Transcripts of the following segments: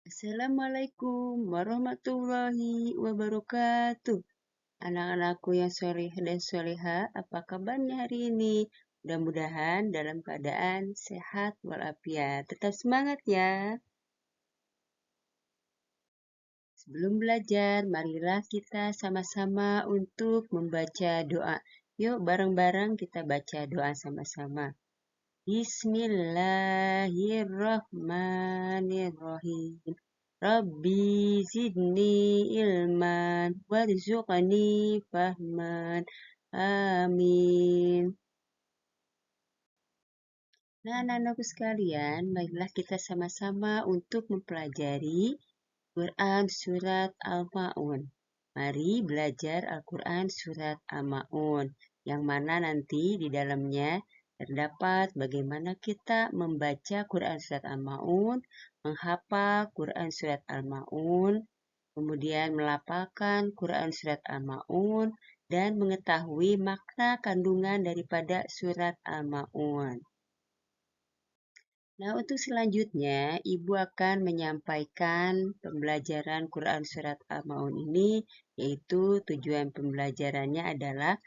Assalamualaikum warahmatullahi wabarakatuh. Anak-anakku yang soleh dan soleha, apa kabarnya hari ini? Mudah-mudahan dalam keadaan sehat walafiat. Tetap semangat ya. Sebelum belajar, marilah kita sama-sama untuk membaca doa. Yuk bareng-bareng kita baca doa sama-sama. Bismillahirrahmanirrahim. Rabbi zidni ilman warzuqni fahman. Amin. Nah, anak-anakku sekalian, marilah kita sama-sama untuk mempelajari Quran Surat Al-Ma'un. Mari belajar Al-Quran Surat Al-Ma'un, yang mana nanti di dalamnya terdapat bagaimana kita membaca Quran Surat Al-Ma'un, menghafal Quran Surat Al-Ma'un, kemudian melafalkan Quran Surat Al-Ma'un, dan mengetahui makna kandungan daripada Surat Al-Ma'un. Nah, untuk selanjutnya, Ibu akan menyampaikan pembelajaran Quran Surat Al-Ma'un ini, yaitu tujuan pembelajarannya adalah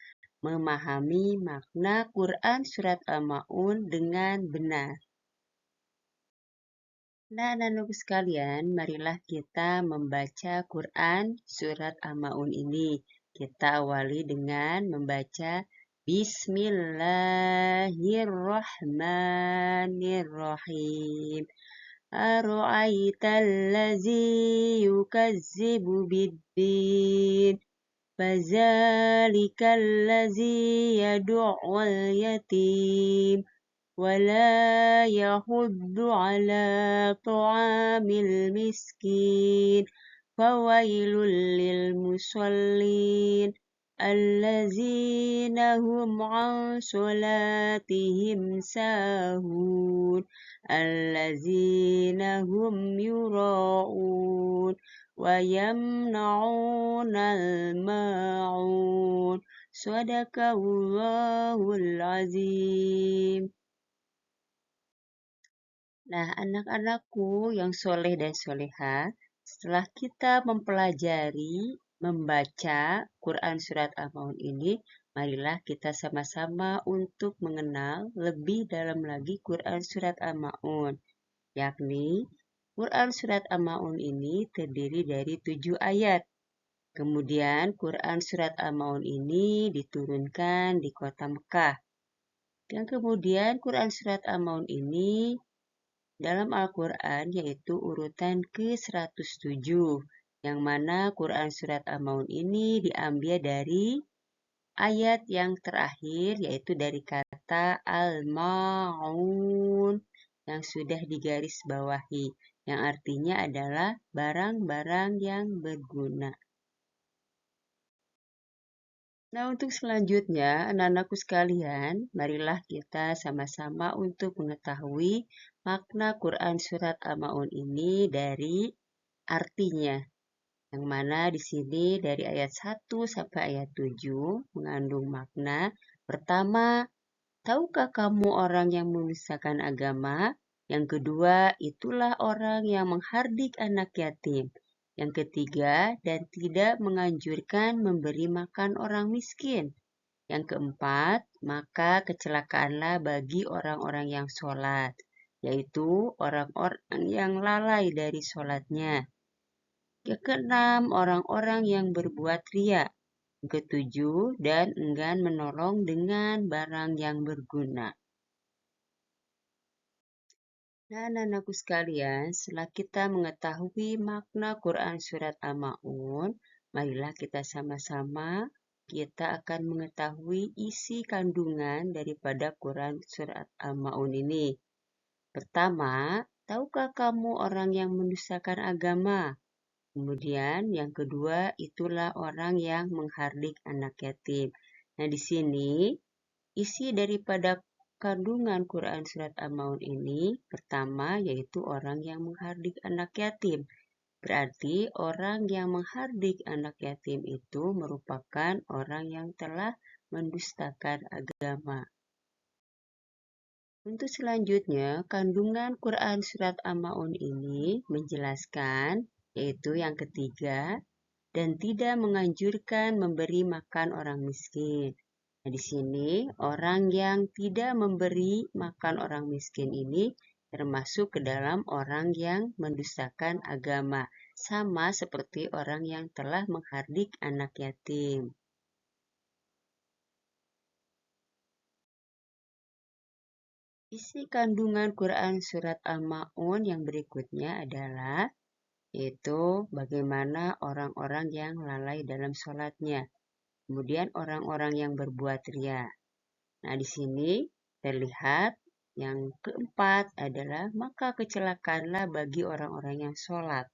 memahami makna Quran Surat Al-Ma'un dengan benar. Nah, anak-anakku sekalian, marilah kita membaca Quran Surat Al-Ma'un ini. Kita awali dengan membaca Bismillahirrahmanirrahim. Ara'aitallazi yukazzibu biddin. Fazalikallazi yadu'al yatim. ولا يحض على طعام المسكين فويل للمصلين الذين هم عن صلاتهم ساهون الذين هم يراءون ويمنعون الماعون صدق الله العظيم. Nah, anak-anakku yang soleh dan soleha, setelah kita mempelajari, membaca Quran Surat Al-Ma'un ini, marilah kita sama-sama untuk mengenal lebih dalam lagi Quran Surat Al-Ma'un. Yakni, Quran Surat Al-Ma'un ini terdiri dari 7 ayat. Kemudian, Quran Surat Al-Ma'un ini diturunkan di kota Mekah. Dan kemudian, Quran Surat Al-Ma'un ini dalam Al-Quran yaitu urutan ke-107, yang mana Quran Surat Al-Ma'un ini diambil dari ayat yang terakhir, yaitu dari kata Al-Ma'un yang sudah digaris bawahi, yang artinya adalah barang-barang yang berguna. Nah, untuk selanjutnya, anak-anakku sekalian, marilah kita sama-sama untuk mengetahui makna Quran Surat Al-Ma'un ini dari artinya. Yang mana di sini dari ayat 1 sampai ayat 7 mengandung makna. Pertama, tahukah kamu orang yang memisahkan agama? Yang kedua, itulah orang yang menghardik anak yatim. Yang ketiga, dan tidak menganjurkan memberi makan orang miskin. Yang keempat, maka kecelakaanlah bagi orang-orang yang sholat, yaitu orang-orang yang lalai dari sholatnya. Yang keenam, orang-orang yang berbuat ria. Yang ketujuh, dan enggan menolong dengan barang yang berguna. Nah, anak-anakku sekalian, setelah kita mengetahui makna Quran Surat Al-Ma'un, marilah kita sama-sama kita akan mengetahui isi kandungan daripada Quran Surat Al-Ma'un ini. Pertama, tahukah kamu orang yang mendustakan agama? Kemudian yang kedua, itulah orang yang menghardik anak yatim. Nah, di sini isi daripada kandungan Quran Surat Al-Ma'un ini pertama yaitu orang yang menghardik anak yatim. Berarti orang yang menghardik anak yatim itu merupakan orang yang telah mendustakan agama. Untuk selanjutnya, kandungan Quran Surat Al-Ma'un ini menjelaskan, yaitu yang ketiga, dan tidak menganjurkan memberi makan orang miskin. Nah, di sini orang yang tidak memberi makan orang miskin ini termasuk ke dalam orang yang mendustakan agama, sama seperti orang yang telah menghardik anak yatim. Isi kandungan Quran Surat Al-Ma'un yang berikutnya adalah yaitu bagaimana orang-orang yang lalai dalam sholatnya. Kemudian orang-orang yang berbuat ria. Nah, di sini terlihat yang keempat adalah maka kecelakaanlah bagi orang-orang yang sholat.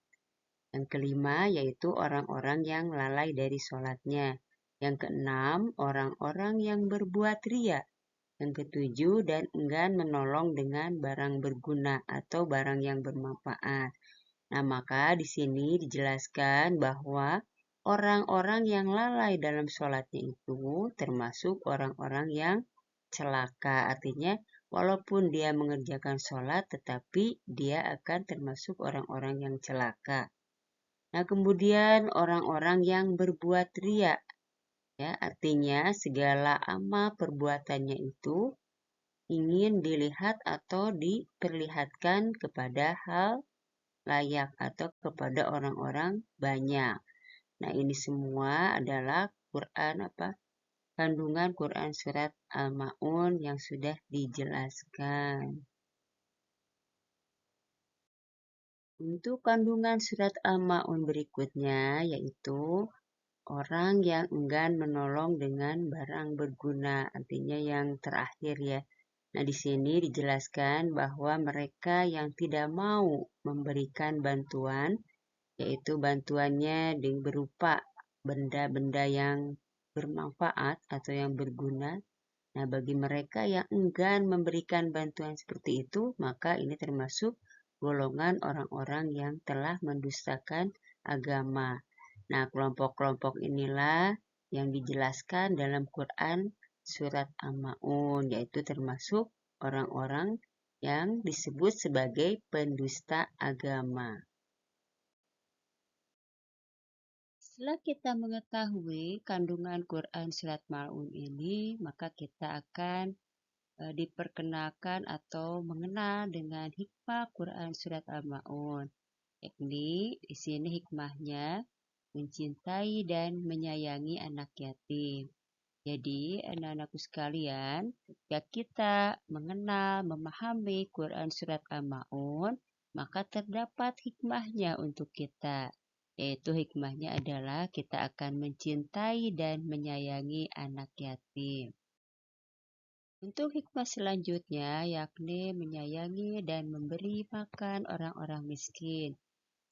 Yang kelima yaitu orang-orang yang lalai dari sholatnya. Yang keenam, orang-orang yang berbuat ria. Yang ketujuh, dan enggan menolong dengan barang berguna atau barang yang bermanfaat. Nah, maka di sini dijelaskan bahwa orang-orang yang lalai dalam sholatnya itu termasuk orang-orang yang celaka. Artinya, walaupun dia mengerjakan sholat, tetapi dia akan termasuk orang-orang yang celaka. Nah, kemudian orang-orang yang berbuat ria, ya, artinya segala amal perbuatannya itu ingin dilihat atau diperlihatkan kepada hal layak atau kepada orang-orang banyak. Nah, ini semua adalah kandungan Quran surat Al-Ma'un yang sudah dijelaskan. Untuk kandungan surat Al-Ma'un berikutnya yaitu orang yang enggan menolong dengan barang berguna, artinya yang terakhir ya. Nah, di sini dijelaskan bahwa mereka yang tidak mau memberikan bantuan, yaitu bantuannya berupa benda-benda yang bermanfaat atau yang berguna. Nah, bagi mereka yang enggan memberikan bantuan seperti itu, maka ini termasuk golongan orang-orang yang telah mendustakan agama. Nah, kelompok-kelompok inilah yang dijelaskan dalam Quran Surat Al-Ma'un, yaitu termasuk orang-orang yang disebut sebagai pendusta agama. Setelah kita mengetahui kandungan Quran Surat Al-Ma'un ini, maka kita akan diperkenalkan atau mengenal dengan hikmah Quran Surat Al-Ma'un. Yakni di sini hikmahnya mencintai dan menyayangi anak yatim. Jadi, anak-anakku sekalian, ketika kita mengenal, memahami Quran Surat Al-Ma'un, maka terdapat hikmahnya untuk kita. Yaitu hikmahnya adalah kita akan mencintai dan menyayangi anak yatim. Untuk hikmah selanjutnya, yakni menyayangi dan memberi makan orang-orang miskin.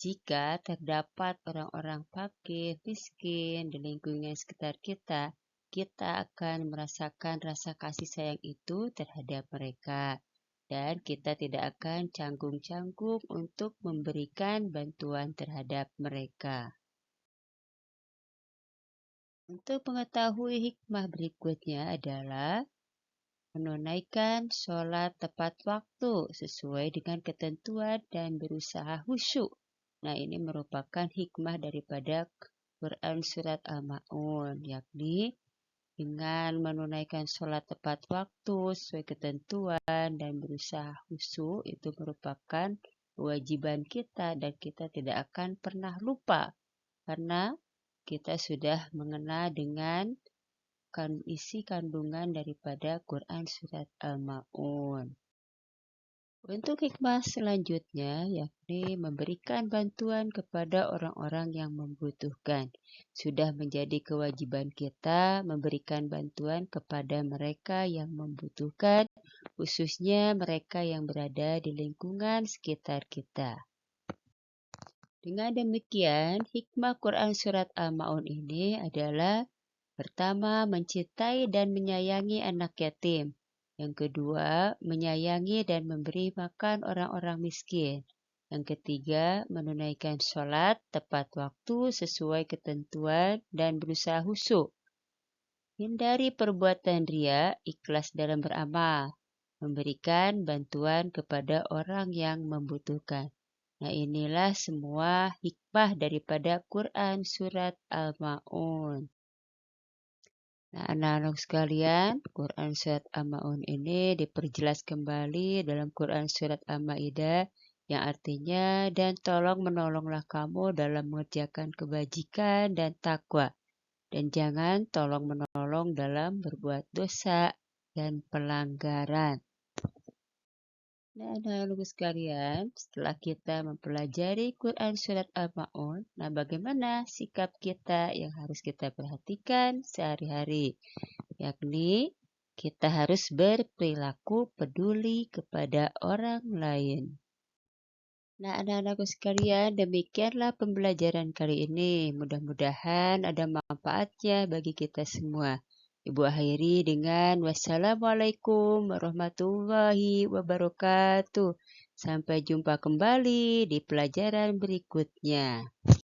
Jika terdapat orang-orang fakir, miskin di lingkungan sekitar kita, kita akan merasakan rasa kasih sayang itu terhadap mereka. Dan kita tidak akan canggung-canggung untuk memberikan bantuan terhadap mereka. Untuk mengetahui hikmah berikutnya adalah menunaikan sholat tepat waktu sesuai dengan ketentuan dan berusaha khusyuk. Nah, ini merupakan hikmah daripada Quran Surat Al-Ma'un, yakni dengan menunaikan sholat tepat waktu sesuai ketentuan dan berusaha khusyuk itu merupakan kewajiban kita dan kita tidak akan pernah lupa karena kita sudah mengenal dengan isi kandungan daripada Quran Surat Al-Ma'un. Untuk hikmah selanjutnya yakni memberikan bantuan kepada orang-orang yang membutuhkan. Sudah menjadi kewajiban kita memberikan bantuan kepada mereka yang membutuhkan, khususnya mereka yang berada di lingkungan sekitar kita. Dengan demikian, hikmah Quran Surat Al-Ma'un ini adalah pertama, mencintai dan menyayangi anak yatim. Yang kedua, menyayangi dan memberi makan orang-orang miskin. Yang ketiga, menunaikan sholat tepat waktu sesuai ketentuan dan berusaha khusyuk. Hindari perbuatan ria, ikhlas dalam beramal. memberikan bantuan kepada orang yang membutuhkan. Nah, inilah semua hikmah daripada Quran Surat Al-Ma'un. Nah, anak-anak sekalian, Quran Surat Al-Ma'un ini diperjelas kembali dalam Quran Surat Al-Ma'idah yang artinya, dan tolong menolonglah kamu dalam mengerjakan kebajikan dan takwa, dan jangan tolong menolong dalam berbuat dosa dan pelanggaran. Nah, anak-anak sekalian, setelah kita mempelajari Quran Surat Al-Ma'un, nah bagaimana sikap kita yang harus kita perhatikan sehari-hari? Yakni kita harus berperilaku peduli kepada orang lain. Nah, anak-anakku sekalian, demikianlah pembelajaran kali ini. Mudah-mudahan ada manfaatnya bagi kita semua. Ibu akhiri dengan wassalamualaikum warahmatullahi wabarakatuh. Sampai jumpa kembali di pelajaran berikutnya.